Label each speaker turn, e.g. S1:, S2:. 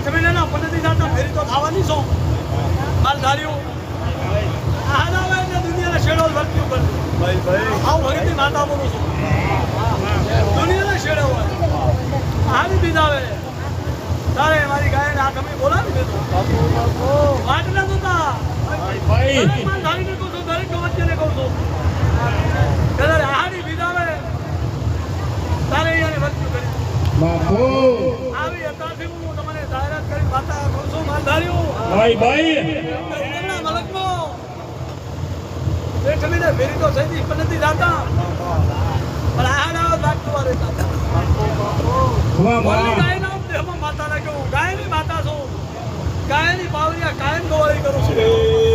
S1: 6 મહિનાના પદ્ધતિ સાથે ફેરી તો થવાની છો માલધારીઓ આના ને દુનિયાના શેડો વર્ત્યું કર ભાઈ આવ ભગતી માતા બોલું છું દુનિયાના શેડો હોય આની બીજાવે તારે મારી ગાયને આ તમે બોલાવી દેતો વાટના તો તા ભાઈ માલધારીને કહું છું દરેક વચ્ચેને કહું છું કદાચ આની બીજાવે તારે એને વર્ત્યું કરી
S2: બાપુ
S1: આવી અત્યારથી હું તમને જાહેરાત કરી વાતા કરું છું માલધારીઓ
S2: ભાઈ
S1: મલકનો એક મહિને ફેરી તો થઈ પણ નથી જાતા પણ આના લાગતું વારે જાતા ગાય નામ દેહમાં માતા લાગ્યો ગાયની માતા છું ગાયની પાવરિયા કાયમ ગવાળી કરું છું